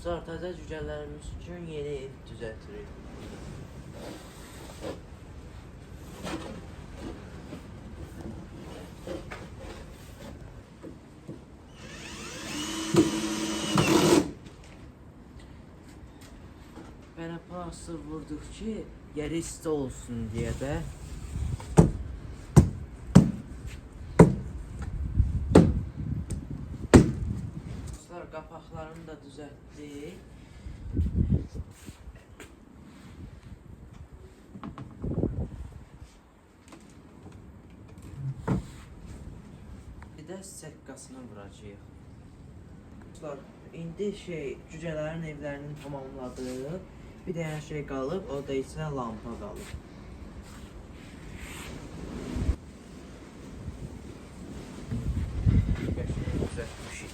Zartaca cücələrimiz üçün yeni ev düzəltirik. Belə plastır vurduq ki, yeri isti olsun deyə də. Qapaqlarını da düzəltdik. Bir də səkkasını vuracağıq. İndi cücələrin evlərini tamamladıq. Bir dənə şey qalıb, o da isə lampa qalıb. Düzəltmişik.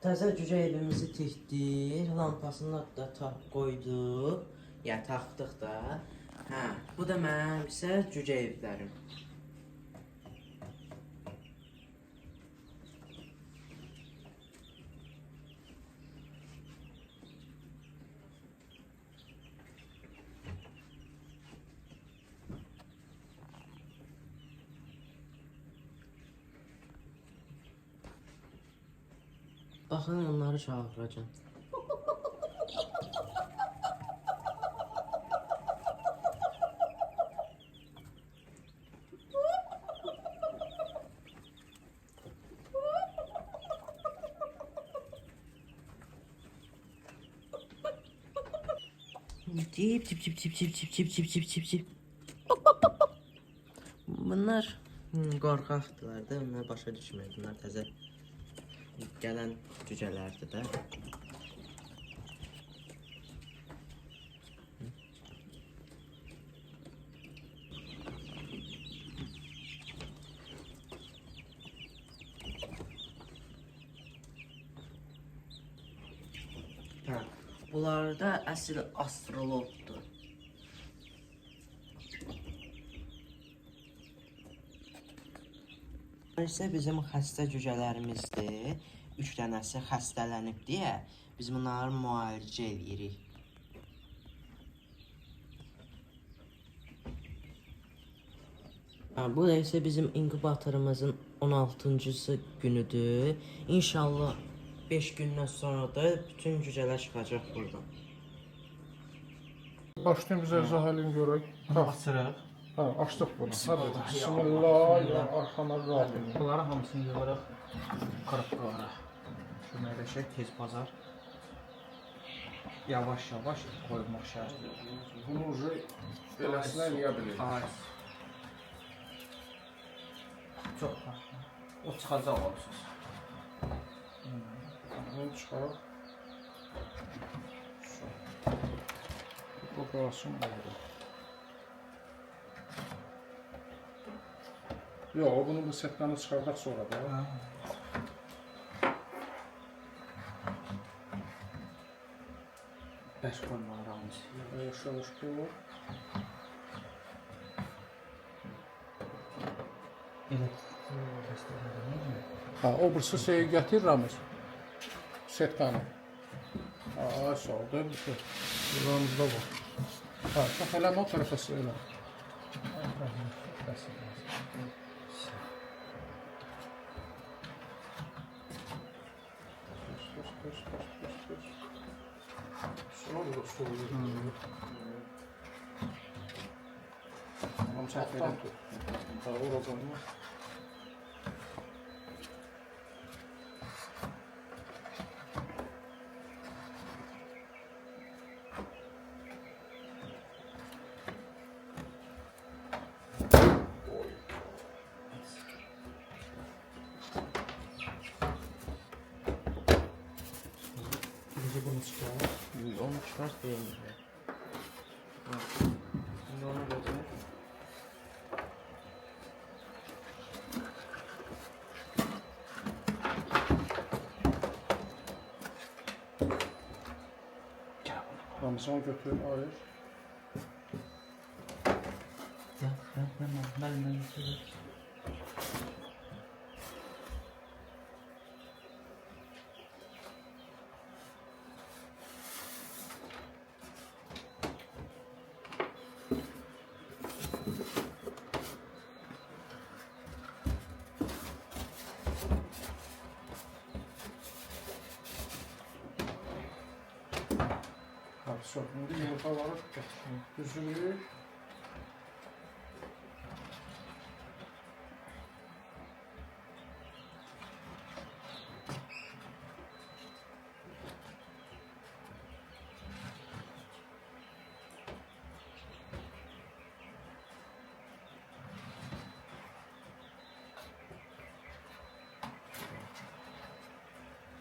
Təzə cücə evimizi tikdik, lampasını da qoyduq, yəni taxdıq da. Bu da mənim isə cücə evlərim. Baxın, onları çağıracağım. Cip cip cip cip cip cip cip cip cip cip cip. Bunlar qorxaqdılar da, onlar başa düşmür. Bunlar təzə gələn cücələrdir də. Bunlar da əsl astrologdur. İşte bizim xəstə cücələrimizdir. 3 dənəsi xəstələnib deyə biz bunları müalicə edirik. Bu da isə bizim inkubatorumuzun 16-cısı günüdür. İnşallah 5 gündən sonra da bütün cücələr çıxacaq buradan. Başlayın bizə zahəlini görək. Açırıq. Açdıq bunu. Bismillah, arxama qaldım. Bunları hamısını yığırıq qırıqlara. Şunu edəcək, tez bazar. Yavaş-yavaş qoymaq şərtdir. Bunu ucu eləsinə eləyə bilirik. Çox yaxşı. O çıxacaq olsunuz. Bunu çıxaraq. Bu qalsın oldu. Yox, bunu bu setlərini çıxardaq sonra da. Bəş qoymalar hamısı. Yavaş-yavaş qoyur. Elə xəstələrə O birisi şeyi gətirirəm. Setlərini. Sağ ol, deyil mi? Buramızda var. Çox eləmə o tərəfə elə. Sonra da soğuyur. Tamam, alttan tut. Oradan mı? bunu çıxar. Onu çıxart deyim. Şimdi onu götür. Ramazan götür, ayır. Ya, Məndən Çox, indi yumurtaları düzülür.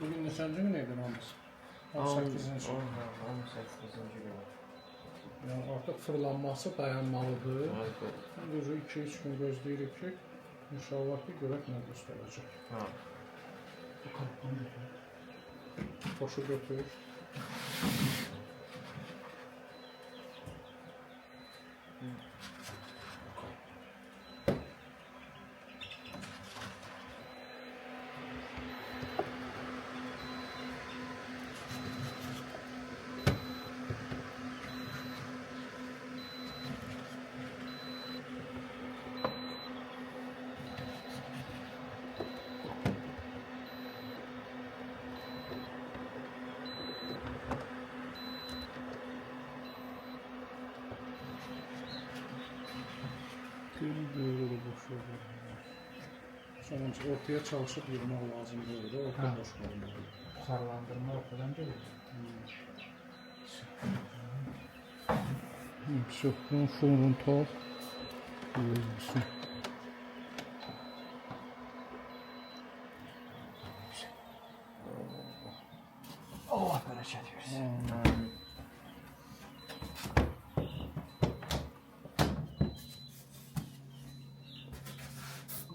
Bugün neçənci gün idi Ramiz? 18-ci. 18-ci gün. Yəni artıq fırlanması dayanmalıdır. Düzü 2-3 gün gözləyirik ki, inşallah ki, görək nə göstərəcək. Ha. bu kartdan götür. Boşu götür. Böyle boş olur. Sonuç ortaya çalışıp yığmaq lazım değil. Orta Ha. boş olmalı. Buxarlandırma ortadan gelir. Все, ну шумун top. Все. Allah bərəkət versin.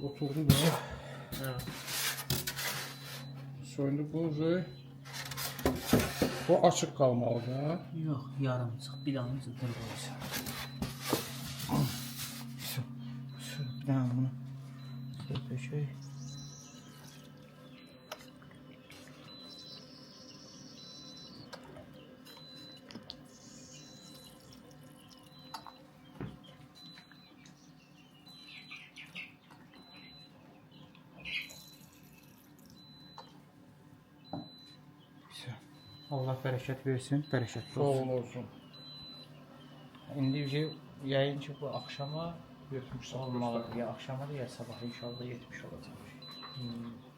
Oturdu da. Söndü bu şey. Bu açık kalmalı da. Yox, yarımçıq, bir dənə dur qoysan. Bir dənə bunu köpüşək. Allah bərəkət versin, bərəkətli Sağ olsun. olsun. İndi yəqin ki bu axşama 70 olmalı, ya axşama da ya sabah inşallah 70 olacaq.